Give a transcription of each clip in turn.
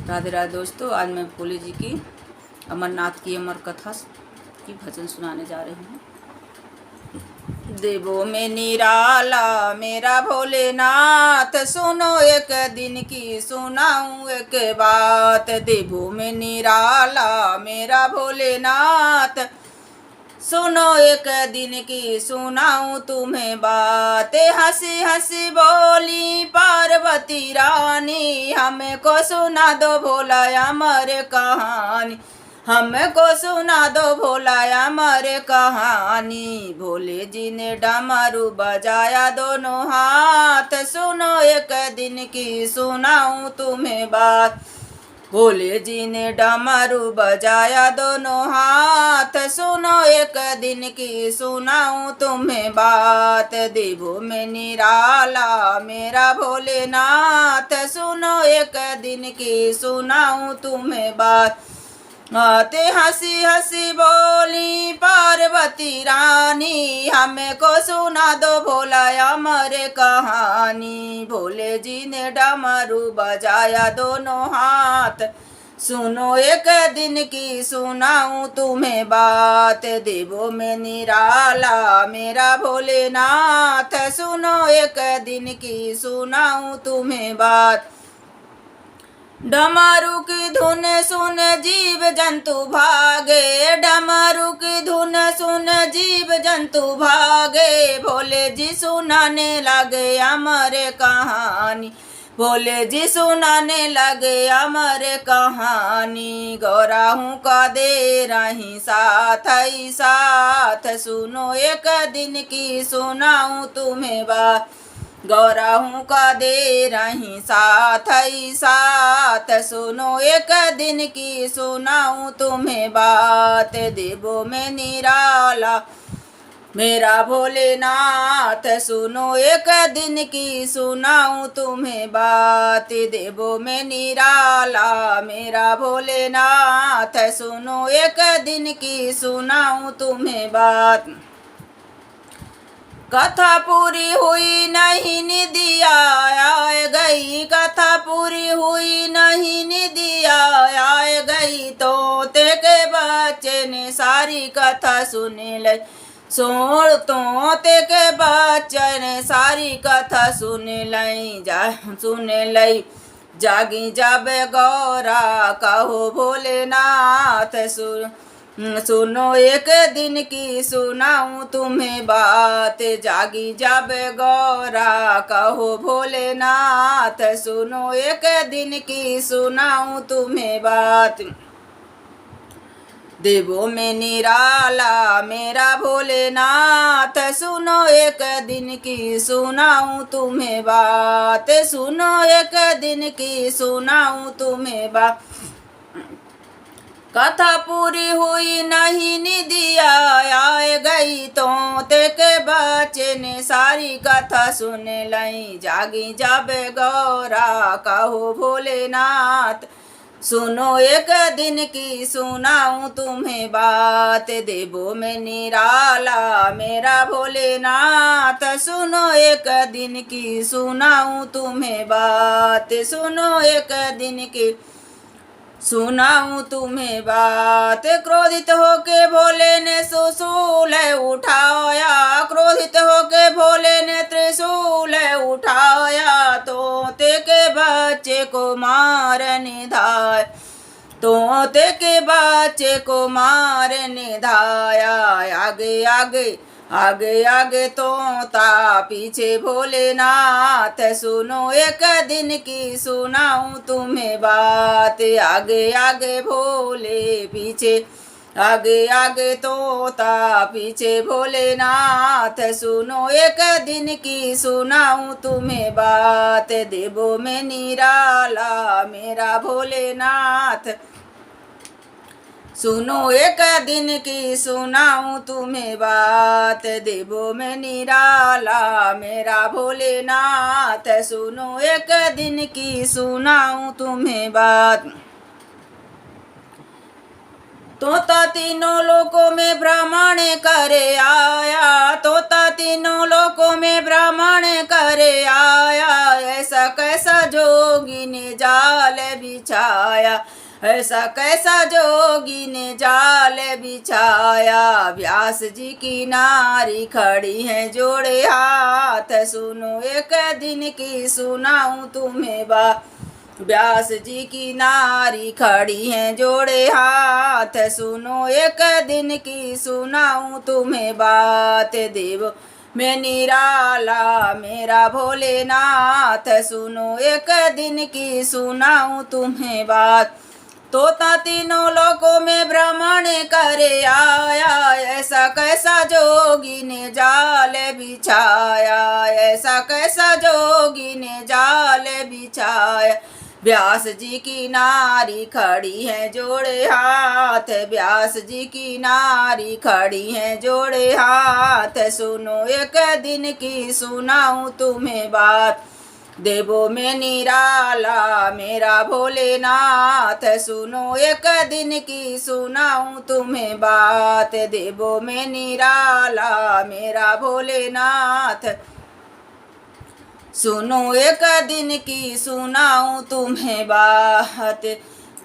राधे राधे दोस्तों, आज मैं भोले जी की अमरनाथ की अमर कथा की भजन सुनाने जा रही हूँ। देवों में निराला मेरा भोलेनाथ, सुनो एक दिन की सुनाऊं एक बात। देवों में निराला मेरा भोलेनाथ, सुनो एक दिन की सुनाऊं तुम्हें बात। हंसी हंसी बोली पार्वती रानी, हमको सुना दो भोला अमर कहानी। हमको सुना दो भोला अमर कहानी। भोले जी ने डमरू बजाया दोनों हाथ, सुनो एक दिन की सुनाऊं तुम्हें बात। भोले जी ने डमरू बजाया दोनों हाथ, सुनो एक दिन की सुनाऊं तुम्हें बात। देवों में निराला मेरा भोलेनाथ, सुनो एक दिन की सुनाऊं तुम्हें बात। आते हंसी हंसी बोली पार्वती रानी, हमको सुना दो भोला अमर कहानी। भोले जी ने डमरू बजाया दोनों हाथ, सुनो एक दिन की सुनाऊं तुम्हें बात। देवों में निराला मेरा भोलेनाथ, सुनो एक दिन की सुनाऊं तुम्हें बात। डमरू की धुन सुन जीव जंतु भागे, डमरू की धुन सुन जीव जंतु भागे। भोले जी सुनाने लगे अमर कहानी, भोले जी सुनाने लगे अमर कहानी। गौराहू का दे रही साथ ही साथ, सुनो एक दिन की सुनाऊं तुम्हें बात। गौराहू का दे रही साथ ही साथ, सुनो एक दिन की सुनाऊं तुम्हें बात। देवों में निराला मेरा भोलेनाथ, सुनो एक दिन की सुनाऊं तुम्हें बात। देवों में निराला मेरा भोलेनाथ, सुनो एक दिन की सुनाऊं तुम्हें बात। कथा पूरी हुई नहीं निदिया आए गई, कथा पूरी हुई नहीं निदिया आए गई। तोते के बच्चे ने सारी कथा सुने लई, सोड़ तोते के बच्चे ने सारी कथा सुने लई। जागी जब गौरा कहो भोलेनाथ, सुनो एक दिन की सुनाऊं तुम्हें बात। जागी जब गौरा कहो भोलेनाथ, सुनो एक दिन की सुनाऊं तुम्हें बात। देवों में निराला मेरा भोलेनाथ, सुनो एक दिन की सुनाऊं तुम्हें बात। सुनो एक दिन की सुनाऊं तुम्हें बात। कथा पूरी हुई नहीं निदिया आए गई, तोते के बच्चे ने सारी कथा सुन लई। जागी जब गौरा कहो भोलेनाथ, सुनो एक दिन की सुनाऊं तुम्हें बात। देवों में निराला मेरा भोलेनाथ, सुनो एक दिन की सुनाऊं तुम्हें बात। सुनो एक दिन की सुनाऊं तुम्हें बात। क्रोधित होके भोले ने त्रिशूल उठाया, क्रोधित होके भोले ने त्रिशूल उठाया। तोते के बच्चे को मारने धाया, तोते के बच्चे को मारने धाया। आगे आगे आगे आगे तोता पीछे भोलेनाथ, सुनो एक दिन की सुनाऊं तुम्हें बात। आगे आगे भोले पीछे, आगे आगे तोता पीछे भोलेनाथ, सुनो एक दिन की सुनाऊं तुम्हें बात। देवों में निराला मेरा भोलेनाथ, सुनो एक दिन की सुनाऊं तुम्हें बात। देवों में निराला मेरा भोलेनाथ, सुनो एक दिन की सुनाऊं तुम्हें बात। तोता तीनों लोकों में भ्रमण करे आया, तोता तीनों लोकों में भ्रमण करे आया, ऐसा कैसा जोगी ने जाल बिछाया, ऐसा कैसा जोगी ने जाल बिछाया। व्यास जी की नारी खड़ी है जोड़े हाथ, सुनो एक दिन की सुनाऊं तुम्हें बात। व्यास जी की नारी खड़ी हैं जोड़े हाथ, सुनो एक दिन की सुनाऊं तुम्हें बात। देव मैं निराला मेरा भोलेनाथ, सुनो एक दिन की सुनाऊं तुम्हें बात। तोता तीनों लोकों में भ्रमण करे आया, ऐसा कैसा जोगी ने जाल बिछाया, ऐसा कैसा जोगी ने जाल बिछाया। व्यास जी की नारी खड़ी है जोड़े हाथ, व्यास जी की नारी खड़ी है जोड़े हाथ, सुनो एक दिन की सुनाऊं तुम्हें बात। देवों में निराला मेरा भोलेनाथ, सुनो एक दिन की सुनाऊं तुम्हें बात। देवों में निराला मेरा भोलेनाथ, सुनो एक दिन की सुनाऊं तुम्हें बात।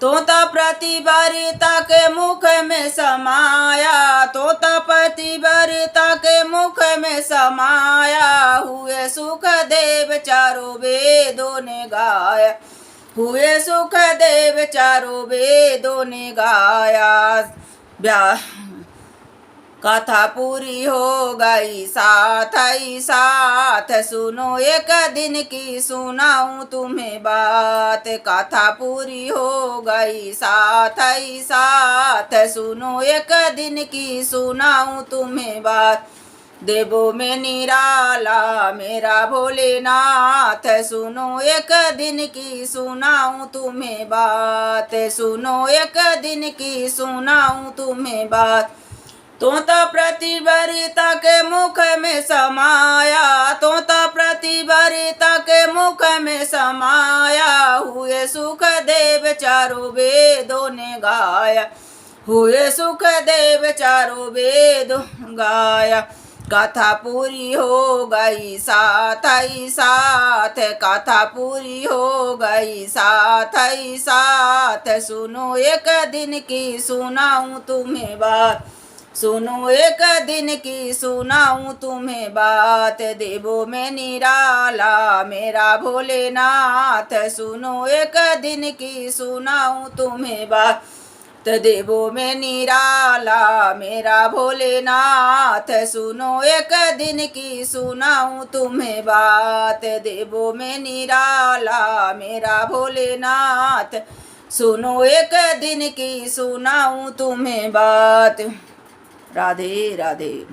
तोता प्रतिबरिता के मुख में समाया, तोता प्रतिबरिता के मुख में समाया, हुए सुख देव चारों वेदों ने गाया, हुए सुख देव चारों वेदों ने गाया। कथा पूरी हो गई साथ ही साथ, सुनो एक दिन की सुनाऊं तुम्हें बात। कथा पूरी हो गई साथ ही साथ, सुनो एक दिन की सुनाऊं तुम्हें बात। देवों में निराला मेरा भोलेनाथ, सुनो एक दिन की सुनाऊं तुम्हें बात, सुनो एक दिन की सुनाऊं तुम्हें बात। तोता प्रतिबरिता के मुख में समाया, तोता प्रतिबरिता के मुख में समाया, हुए सुख देव चारों वेदों ने गाया, हुए सुख देव चारों वेदों गाया। कथा पूरी हो गई साथ ही साथ, कथा पूरी हो गई साथ ही साथ, सुनो एक दिन की सुनाऊं तुम्हें बात, सुनो एक दिन की सुनाऊं तुम्हें बात। देवों में निराला मेरा भोलेनाथ, सुनो एक दिन की सुनाऊं तुम्हें बात। देवों में निराला मेरा भोलेनाथ, सुनो एक दिन की सुनाऊं तुम्हें बात। देवों में निराला मेरा भोलेनाथ, सुनो एक दिन की सुनाऊं तुम्हें बात। राधे राधे।